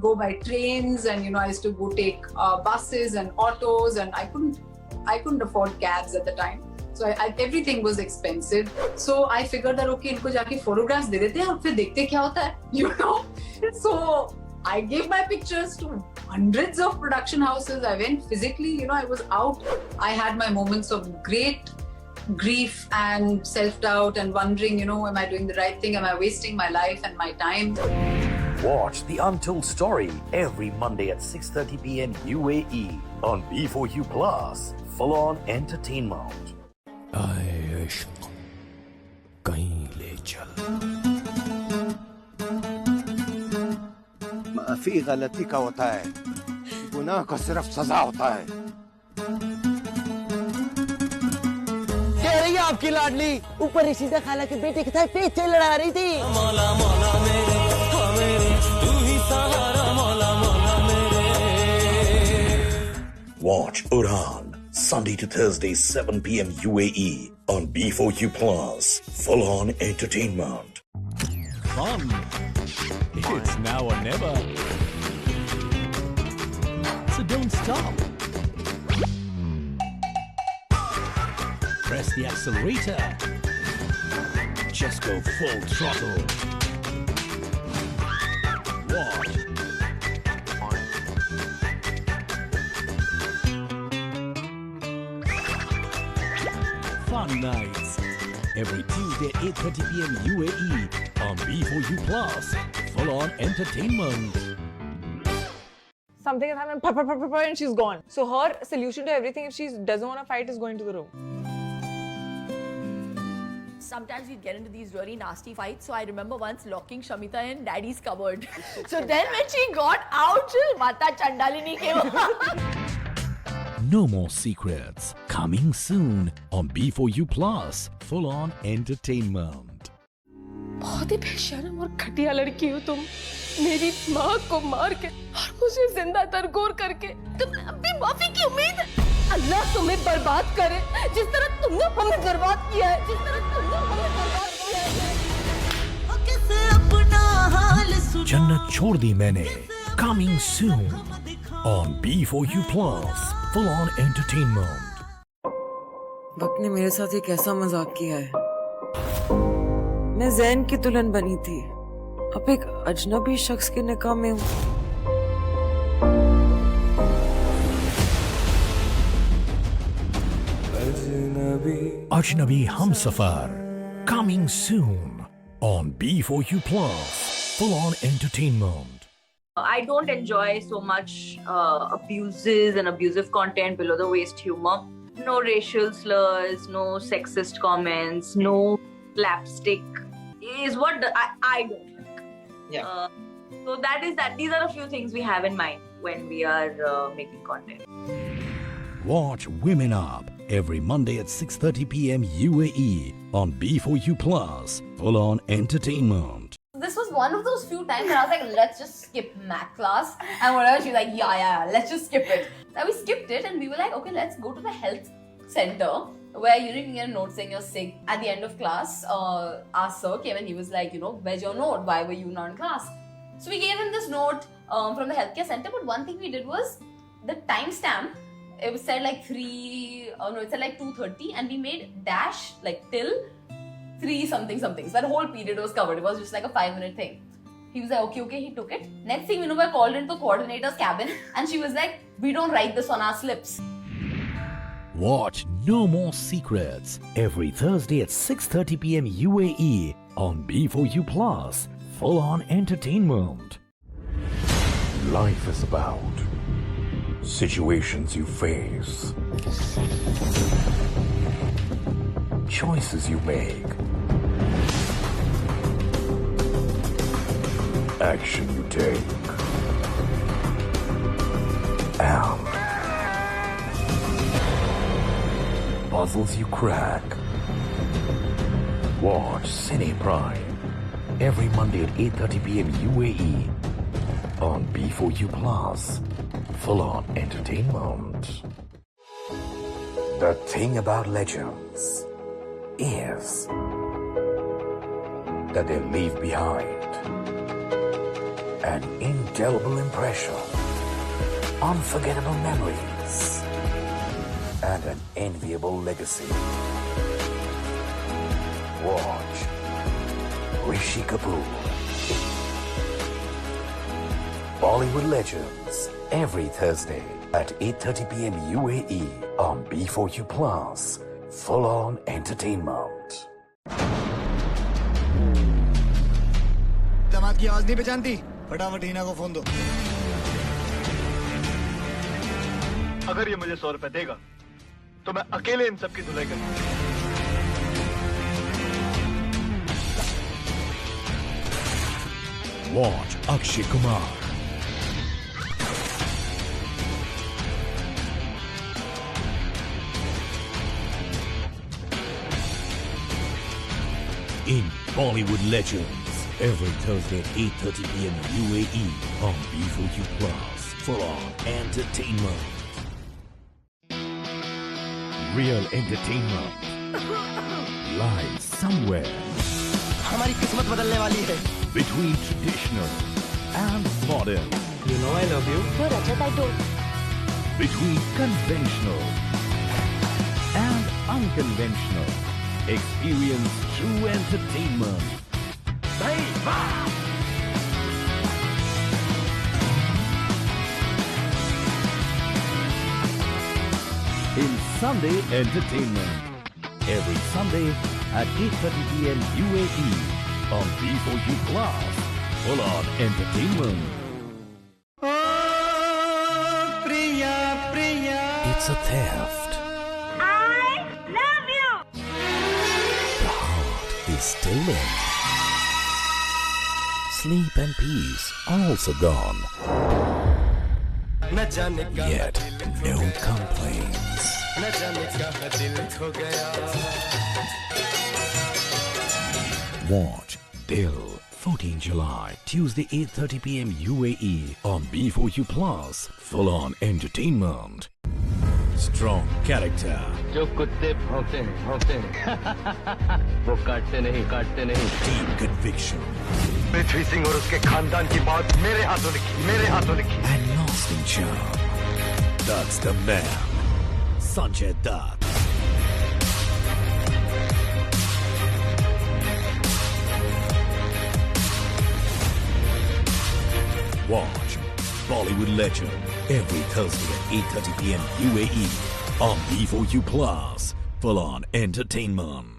go by trains, and I used to go take buses and autos, and I couldn't afford cabs at the time. So everything was expensive. So I figured that okay, इनको जाके photographs दे देते हैं और फिर देखते क्या होता है, So I gave my pictures to hundreds of production houses. I went physically, I was out. I had my moments of great grief and self-doubt and wondering, am I doing the right thing? Am I wasting my life and my time? Watch The Untold Story every Monday at 6:30 p.m. UAE on B4U Plus. Full-on entertainment. आए इश्क कहीं ले चल। माफी गलती का होता है, गुनाह को सिर्फ सजा होता है। कह रही है आपकी लाडली ऊपर रशीदा खाला के बेटे के साथ पेचे लड़ा रही थी। मौला मौला मेरे तू ही सहारा मौला मौला मेरे। Watch Udaan Sunday to Thursday 7 p.m. UAE on B4U Plus. Full-on entertainment. Fun. It's now or never. So don't stop. Press the accelerator. Just go full throttle. Watch. Fun nights. Every Tuesday at 8:30 p.m. UAE on B4U Plus. Full-on entertainment. Something has happened, and she's gone. So her solution to everything, if she doesn't want to fight, is going to the room. Sometimes we get into these really nasty fights. So I remember once locking Shamita in Daddy's cupboard. So then when she got out, Mata Chandalini came. No more secrets. Coming soon on B4U Plus. Full-on entertainment. बहुत ही बेशर्म और घटिया लड़की हो तुम। मेरी माँ को मार के और मुझे जिंदा तरगोर करके तुमने अपनी माफी की उम्मीद। अल्लाह तुम्हें बर्बाद करे जिस तरह तुमने हमें बर्बाद किया है, जिस तरह तुमने हमें बर्बाद किया है। किसे अपना हाल जन्नत छोड़ दी मैंने. Coming soon on B4U Plus. Full-on entertainment. वक्त ने मेरे साथ एक ऐसा मजाक किया है। मैं जैन की दुल्हन बनी थी, अब एक अजनबी शख्स के निकाह में हूँ। Ajnabi Humsafar. Coming soon on B4U Plus. Full-on entertainment. I don't enjoy so much abuses and abusive content, below the waist humor. No racial slurs, no sexist comments, no slapstick is what I don't like. Yeah. So that is that. These are a few things we have in mind when we are making content. Watch Women Up every Monday at 6:30 p.m. UAE on B4U Plus. Full-on entertainment. This was one of those few times where I was like, let's just skip math class. And whatever, she was like, yeah, let's just skip it. Then we skipped it and we were like, okay, let's go to the health center where you can get a note saying you're sick. At the end of class, our sir came and he was like, where's your note? Why were you not in class? So we gave him this note from the healthcare center. But one thing we did was the timestamp. It was said like it said like 2:30 and we made dash like till 3 something. So that whole period was covered. It was just like a 5-minute thing. He was like, okay, he took it. Next thing we know, I called into the coordinator's cabin and she was like, we don't write this on our slips. Watch No More Secrets every Thursday at 6:30 p.m. UAE on B4U Plus. Full-on entertainment. Life is about situations you face, choices you make, action you take, and puzzles you crack. Watch Cine Prime every Monday at 8:30 p.m. UAE on B4U Plus. Full-on entertainment. The thing about legends is that they leave behind An indelible impression, unforgettable memories, and an enviable legacy. Watch Rishi Kapoor, Bollywood Legends, every Thursday at 8:30 p.m. UAE on B4U Plus. Full on entertainment. दामाद की आवाज नहीं पहचानती? फटाफट हीना को phone दो। अगर ये मुझे 100 रुपए देगा तो मैं अकेले इन सब की धुलाई करूंगा। Watch Akshay Kumar, in Bollywood Legends every Thursday at 8:30 p.m. UAE on B4U Plus. Full on entertainment. Real entertainment. Live somewhere हमारी किस्मत बदलने वाली है। between traditional and modern. You know I love you. No, Rajat, I don't. Between conventional and unconventional. Experience true entertainment. In Sunday Entertainment. Every Sunday at 8:30 p.m. UAE on B4U Plus. Full on entertainment. It's a theft. I love you. The heart is stolen. Sleep and peace also gone. Yet no complaints. Watch till 14 July, Tuesday 8:30 p.m. UAE on B4U Plus. Full on entertainment. Strong character. जो कुत्ते भौंकते हैं वो काटते नहीं Deep conviction. Prithvi Singh और उसके खानदान की बात मेरे हाथों लिखी And lasting charm. That's the man. Sanjay Dutt. Watch Bollywood Legend every Thursday at 8:30 p.m. UAE on B4U Plus. Full on entertainment.